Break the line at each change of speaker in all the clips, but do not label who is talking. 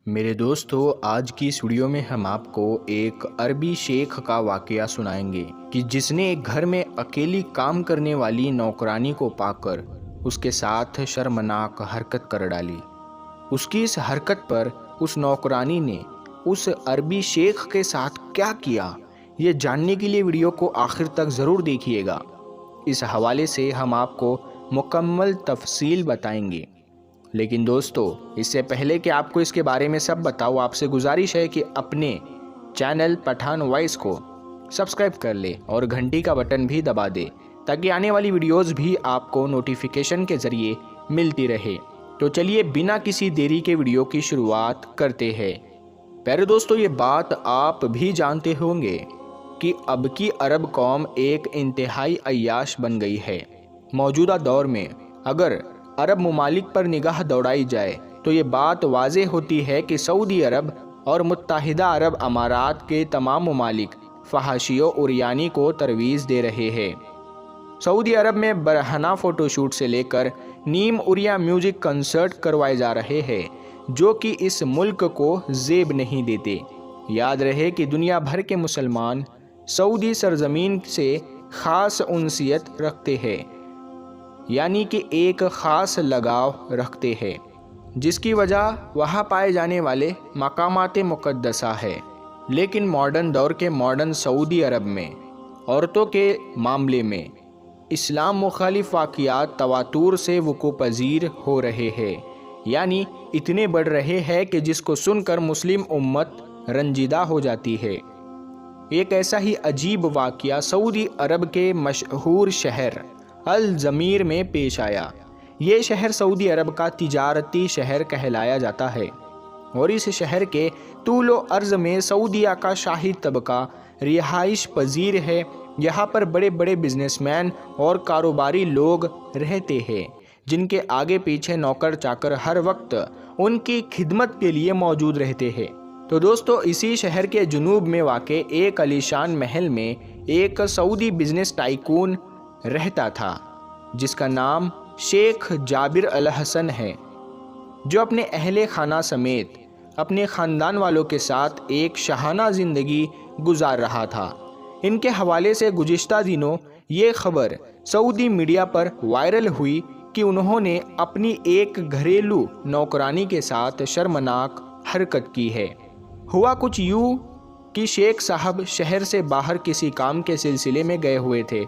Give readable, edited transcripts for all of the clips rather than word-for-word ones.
میرے دوستو، آج کی اس ویڈیو میں ہم آپ کو ایک عربی شیخ کا واقعہ سنائیں گے کہ جس نے ایک گھر میں اکیلی کام کرنے والی نوکرانی کو پا کر اس کے ساتھ شرمناک حرکت کر ڈالی۔ اس کی اس حرکت پر اس نوکرانی نے اس عربی شیخ کے ساتھ کیا کیا، یہ جاننے کے لیے ویڈیو کو آخر تک ضرور دیکھیے گا۔ اس حوالے سے ہم آپ کو مکمل تفصیل بتائیں گے، لیکن دوستو اس سے پہلے کہ آپ کو اس کے بارے میں سب بتاؤ، آپ سے گزارش ہے کہ اپنے چینل پٹھان وائس کو سبسکرائب کر لے اور گھنٹی کا بٹن بھی دبا دے تاکہ آنے والی ویڈیوز بھی آپ کو نوٹیفیکیشن کے ذریعے ملتی رہے۔ تو چلیے بنا کسی دیری کے ویڈیو کی شروعات کرتے ہیں۔ پیارے دوستو، یہ بات آپ بھی جانتے ہوں گے کہ اب کی عرب قوم ایک انتہائی عیاش بن گئی ہے۔ موجودہ دور میں اگر عرب ممالک پر نگاہ دوڑائی جائے تو یہ بات واضح ہوتی ہے کہ سعودی عرب اور متحدہ عرب امارات کے تمام ممالک فحاشی و عریانی کو ترویج دے رہے ہیں۔ سعودی عرب میں برہنہ فوٹو شوٹ سے لے کر نیم عریاں میوزک کنسرٹ کروائے جا رہے ہیں جو کہ اس ملک کو زیب نہیں دیتے۔ یاد رہے کہ دنیا بھر کے مسلمان سعودی سرزمین سے خاص انسیت رکھتے ہیں، یعنی کہ ایک خاص لگاؤ رکھتے ہیں، جس کی وجہ وہاں پائے جانے والے مقامات مقدسہ ہے۔ لیکن ماڈرن دور کے ماڈرن سعودی عرب میں عورتوں کے معاملے میں اسلام مخالف واقعات تواتر سے وقوع پذیر ہو رہے ہیں، یعنی اتنے بڑھ رہے ہیں کہ جس کو سن کر مسلم امت رنجیدہ ہو جاتی ہے۔ ایک ایسا ہی عجیب واقعہ سعودی عرب کے مشہور شہر الضمیر میں پیش آیا۔ یہ شہر سعودی عرب کا تجارتی شہر کہلایا جاتا ہے اور اس شہر کے طول و عرض میں سعودیہ کا شاہی طبقہ رہائش پذیر ہے۔ یہاں پر بڑے بڑے بزنس مین اور کاروباری لوگ رہتے ہیں جن کے آگے پیچھے نوکر چاکر ہر وقت ان کی خدمت کے لیے موجود رہتے ہیں۔ تو دوستو، اسی شہر کے جنوب میں واقع ایک عالیشان محل میں ایک سعودی بزنس ٹائکون رہتا تھا جس کا نام شیخ جابر الحسن ہے، جو اپنے اہل خانہ سمیت اپنے خاندان والوں کے ساتھ ایک شاہانہ زندگی گزار رہا تھا۔ ان کے حوالے سے گزشتہ دنوں یہ خبر سعودی میڈیا پر وائرل ہوئی کہ انہوں نے اپنی ایک گھریلو نوکرانی کے ساتھ شرمناک حرکت کی ہے۔ ہوا کچھ یوں کہ شیخ صاحب شہر سے باہر کسی کام کے سلسلے میں گئے ہوئے تھے۔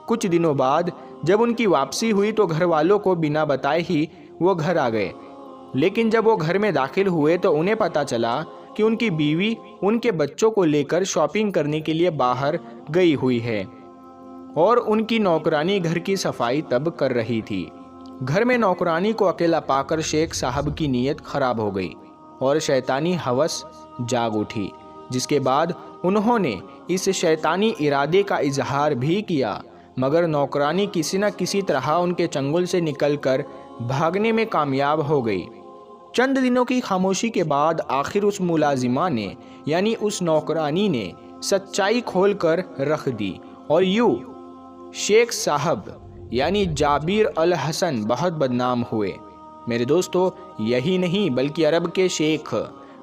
کچھ دنوں بعد جب ان کی واپسی ہوئی تو گھر والوں کو بنا بتائے ہی وہ گھر آ گئے، لیکن جب وہ گھر میں داخل ہوئے تو انہیں پتہ چلا کہ ان کی بیوی ان کے بچوں کو لے کر شاپنگ کرنے کے لیے باہر گئی ہوئی ہے اور ان کی نوکرانی گھر کی صفائی تب کر رہی تھی۔ گھر میں نوکرانی کو اکیلا پا کر شیخ صاحب کی نیت خراب ہو گئی اور شیطانی ہوس جاگ اٹھی، جس کے بعد انہوں نے اس شیطانی ارادے کا اظہار بھی کیا، مگر نوکرانی کسی نہ کسی طرح ان کے چنگل سے نکل کر بھاگنے میں کامیاب ہو گئی۔ چند دنوں کی خاموشی کے بعد آخر اس ملازمہ نے یعنی اس نوکرانی نے سچائی کھول کر رکھ دی اور یوں شیخ صاحب یعنی جابر الحسن بہت بدنام ہوئے۔ میرے دوستو، یہی نہیں بلکہ عرب کے شیخ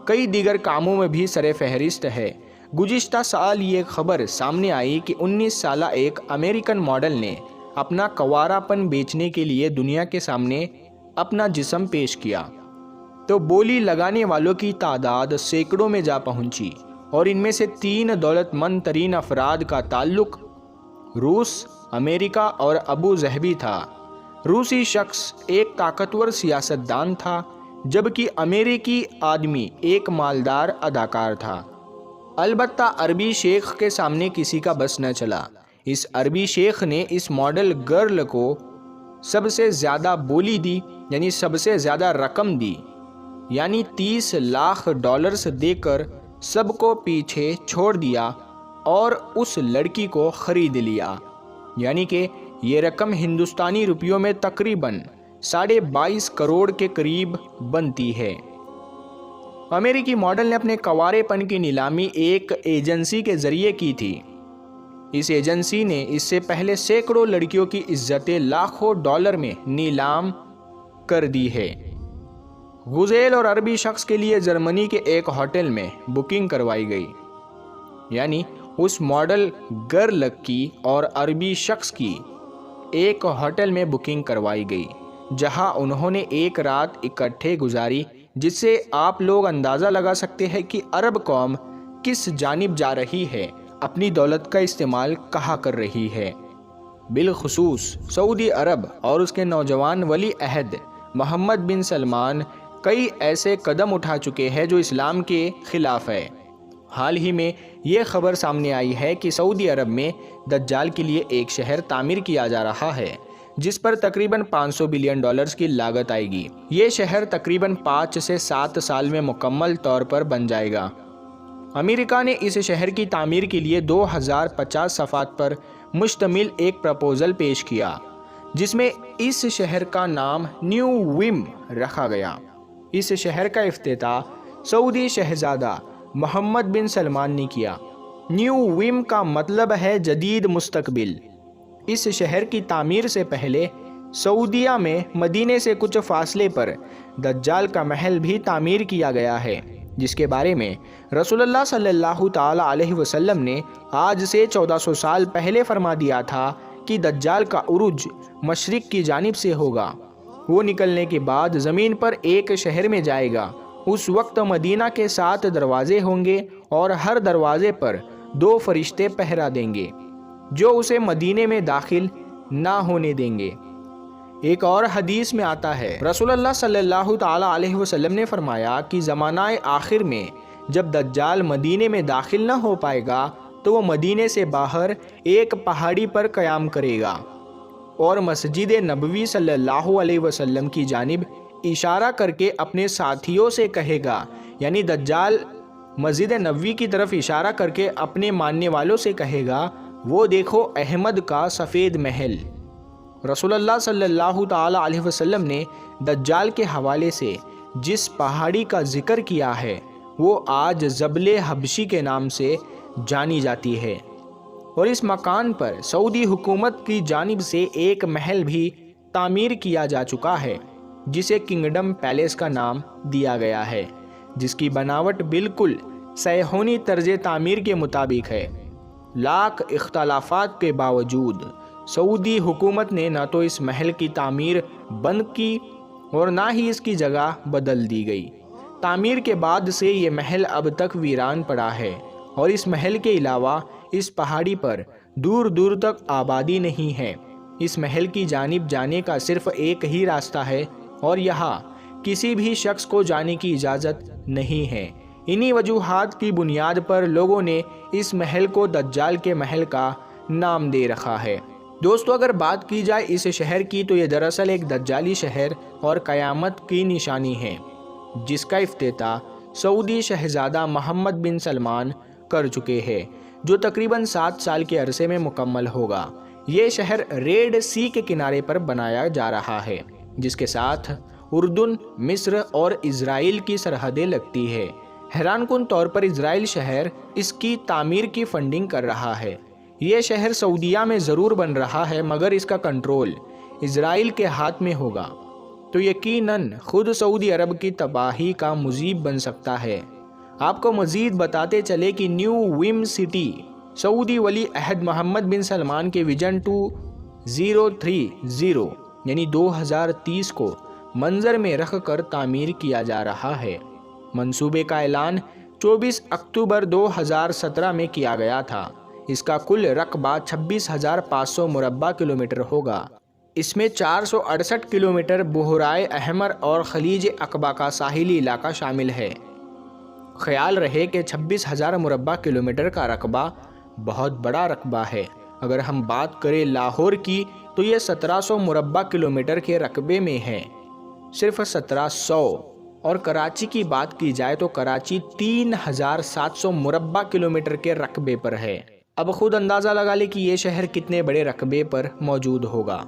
کئی دیگر کاموں میں بھی سر فہرست ہے۔ گزشتہ سال یہ خبر سامنے آئی کہ 19 سالہ ایک امریکن ماڈل نے اپنا کنوارا پن بیچنے کے لیے دنیا کے سامنے اپنا جسم پیش کیا تو بولی لگانے والوں کی تعداد سینکڑوں میں جا پہنچی اور ان میں سے 3 دولت مند ترین افراد کا تعلق روس، امریکہ اور ابو ظہبی تھا۔ روسی شخص ایک طاقتور سیاستدان تھا جبکہ امریکی آدمی ایک مالدار اداکار تھا۔ البتہ عربی شیخ کے سامنے کسی کا بس نہ چلا۔ اس عربی شیخ نے اس ماڈل گرل کو سب سے زیادہ بولی دی، یعنی سب سے زیادہ رقم دی، یعنی $30 لاکھ دے کر سب کو پیچھے چھوڑ دیا اور اس لڑکی کو خرید لیا، یعنی کہ یہ رقم ہندوستانی روپیوں میں تقریباً 22.5 کروڑ کے قریب بنتی ہے۔ امریکی ماڈل نے اپنے کنوارے پن کی نیلامی ایک ایجنسی کے ذریعے کی تھی۔ اس ایجنسی نے اس سے پہلے سینکڑوں لڑکیوں کی عزتیں لاکھوں ڈالر میں نیلام کر دی ہے غزیل اور عربی شخص کے لیے جرمنی کے ایک ہوٹل میں بکنگ کروائی گئی، یعنی اس ماڈل گرل کی اور عربی شخص کی ایک ہوٹل میں بکنگ کروائی گئی، جہاں انہوں نے ایک رات اکٹھے گزاری، جس سے آپ لوگ اندازہ لگا سکتے ہیں کہ عرب قوم کس جانب جا رہی ہے، اپنی دولت کا استعمال کہاں کر رہی ہے۔ بالخصوص سعودی عرب اور اس کے نوجوان ولی عہد محمد بن سلمان کئی ایسے قدم اٹھا چکے ہیں جو اسلام کے خلاف ہے۔ حال ہی میں یہ خبر سامنے آئی ہے کہ سعودی عرب میں دجال کے لیے ایک شہر تعمیر کیا جا رہا ہے، جس پر تقریباً $500 بلین کی لاگت آئے گی۔ یہ شہر تقریباً 5 سے 7 سال میں مکمل طور پر بن جائے گا۔ امریکہ نے اس شہر کی تعمیر کے لیے 2050 صفحات پر مشتمل ایک پروپوزل پیش کیا، جس میں اس شہر کا نام نیو ویم رکھا گیا۔ اس شہر کا افتتاح سعودی شہزادہ محمد بن سلمان نے کیا۔ نیو ویم کا مطلب ہے جدید مستقبل۔ اس شہر کی تعمیر سے پہلے سعودیہ میں مدینے سے کچھ فاصلے پر دجال کا محل بھی تعمیر کیا گیا ہے، جس کے بارے میں رسول اللہ صلی اللہ تعالی علیہ وسلم نے آج سے 1400 سال پہلے فرما دیا تھا کہ دجال کا عروج مشرق کی جانب سے ہوگا۔ وہ نکلنے کے بعد زمین پر ایک شہر میں جائے گا۔ اس وقت مدینہ کے 7 دروازے ہوں گے اور ہر دروازے پر 2 فرشتے پہرا دیں گے جو اسے مدینے میں داخل نہ ہونے دیں گے۔ ایک اور حدیث میں آتا ہے، رسول اللہ صلی اللہ تعالی علیہ وسلم نے فرمایا کہ زمانہ آخر میں جب دجال مدینے میں داخل نہ ہو پائے گا تو وہ مدینے سے باہر ایک پہاڑی پر قیام کرے گا اور مسجد نبوی صلی اللہ علیہ وسلم کی جانب اشارہ کر کے اپنے ساتھیوں سے کہے گا، یعنی دجال مسجد نبوی کی طرف اشارہ کر کے اپنے ماننے والوں سے کہے گا، وہ دیکھو احمد کا سفید محل۔ رسول اللہ صلی اللہ تعالی علیہ وسلم نے دجال کے حوالے سے جس پہاڑی کا ذکر کیا ہے وہ آج جبل حبشی کے نام سے جانی جاتی ہے، اور اس مکان پر سعودی حکومت کی جانب سے ایک محل بھی تعمیر کیا جا چکا ہے، جسے کنگڈم پیلیس کا نام دیا گیا ہے، جس کی بناوٹ بالکل صہیونی طرز تعمیر کے مطابق ہے۔ لاکھ اختلافات کے باوجود سعودی حکومت نے نہ تو اس محل کی تعمیر بند کی اور نہ ہی اس کی جگہ بدل دی گئی۔ تعمیر کے بعد سے یہ محل اب تک ویران پڑا ہے، اور اس محل کے علاوہ اس پہاڑی پر دور دور تک آبادی نہیں ہے۔ اس محل کی جانب جانے کا صرف ایک ہی راستہ ہے، اور یہاں کسی بھی شخص کو جانے کی اجازت نہیں ہے۔ انہی وجوہات کی بنیاد پر لوگوں نے اس محل کو دجال کے محل کا نام دے رکھا ہے۔ دوستو، اگر بات کی جائے اس شہر کی تو یہ دراصل ایک دجالی شہر اور قیامت کی نشانی ہے، جس کا افتتاح سعودی شہزادہ محمد بن سلمان کر چکے ہیں، جو تقریباً 7 سال کے عرصے میں مکمل ہوگا۔ یہ شہر ریڈ سی کے کنارے پر بنایا جا رہا ہے، جس کے ساتھ اردن، مصر اور اسرائیل کی سرحدیں لگتی ہے۔ حیران کن طور پر اسرائیل شہر اس کی تعمیر کی فنڈنگ کر رہا ہے۔ یہ شہر سعودیہ میں ضرور بن رہا ہے، مگر اس کا کنٹرول اسرائیل کے ہاتھ میں ہوگا، تو یقیناً خود سعودی عرب کی تباہی کا موجب بن سکتا ہے۔ آپ کو مزید بتاتے چلے کہ نیو ویم سٹی سعودی ولی عہد محمد بن سلمان کے ویژن 2030 یعنی 2030 کو منظر میں رکھ کر تعمیر کیا جا رہا ہے۔ منصوبے کا اعلان 24 اکتوبر 2017 میں کیا گیا تھا۔ اس کا کل رقبہ 26,500 مربع کلومیٹر ہوگا۔ اس میں 468 کلومیٹر بحیرہ احمر اور خلیج عقبہ کا ساحلی علاقہ شامل ہے۔ خیال رہے کہ 26,000 مربع کلومیٹر کا رقبہ بہت بڑا رقبہ ہے۔ اگر ہم بات کریں لاہور کی تو یہ 1700 مربع کلومیٹر کے رقبے میں ہے، صرف 1700۔ اور کراچی کی بات کی جائے تو کراچی 3700 مربع کلومیٹر کے رقبے پر ہے۔ اب خود اندازہ لگا لیں کہ یہ شہر کتنے بڑے رقبے پر موجود ہوگا۔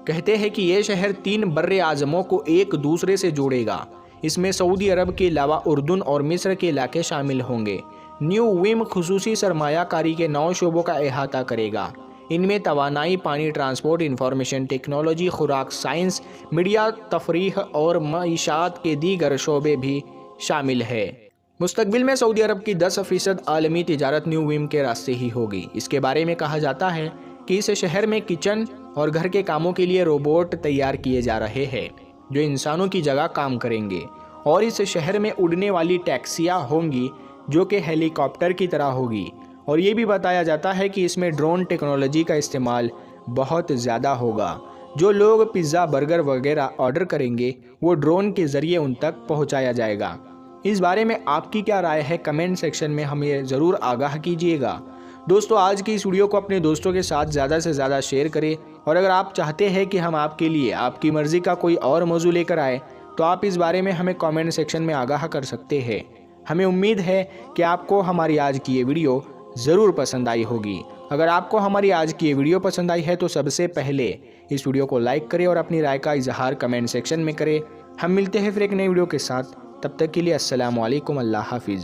کہتے ہیں کہ یہ شہر 3 بر اعظموں کو ایک دوسرے سے جوڑے گا۔ اس میں سعودی عرب کے علاوہ اردن اور مصر کے علاقے شامل ہوں گے۔ نیو ویم خصوصی سرمایہ کاری کے 9 شعبوں کا احاطہ کرے گا۔ ان میں توانائی، پانی، ٹرانسپورٹ، انفارمیشن ٹیکنالوجی، خوراک سائنس، میڈیا، تفریح اور معیشت کے دیگر شعبے بھی شامل ہے۔ مستقبل میں سعودی عرب کی 10% عالمی تجارت نیو ویم کے راستے ہی ہوگی۔ اس کے بارے میں کہا جاتا ہے کہ اس شہر میں کچن اور گھر کے کاموں کے لیے روبوٹ تیار کیے جا رہے ہیں جو انسانوں کی جگہ کام کریں گے، اور اس شہر میں اڑنے والی ٹیکسیاں ہوں گی جو کہ ہیلی کاپٹر کی طرح ہوگی، اور یہ بھی بتایا جاتا ہے کہ اس میں ڈرون ٹیکنالوجی کا استعمال بہت زیادہ ہوگا۔ جو لوگ پیزا، برگر وغیرہ آرڈر کریں گے وہ ڈرون کے ذریعے ان تک پہنچایا جائے گا۔ اس بارے میں آپ کی کیا رائے ہے؟ کمنٹ سیکشن میں ہمیں ضرور آگاہ کیجیے گا۔ دوستو، آج کی اس ویڈیو کو اپنے دوستوں کے ساتھ زیادہ سے زیادہ شیئر کریں، اور اگر آپ چاہتے ہیں کہ ہم آپ کے لیے آپ کی مرضی کا کوئی اور موضوع لے کر آئے تو آپ اس بارے میں ہمیں کمنٹ سیکشن میں آگاہ کر سکتے ہیں۔ ہمیں امید ہے کہ آپ کو ہماری آج کی یہ ویڈیو ضرور پسند آئی ہوگی۔ اگر آپ کو ہماری آج کی یہ ویڈیو پسند آئی ہے تو سب سے پہلے اس ویڈیو کو لائک کریں اور اپنی رائے کا اظہار کمنٹ سیکشن میں کریں۔ ہم ملتے ہیں پھر ایک نئی ویڈیو کے ساتھ، تب تک کے لیے السلام علیکم، اللہ حافظ۔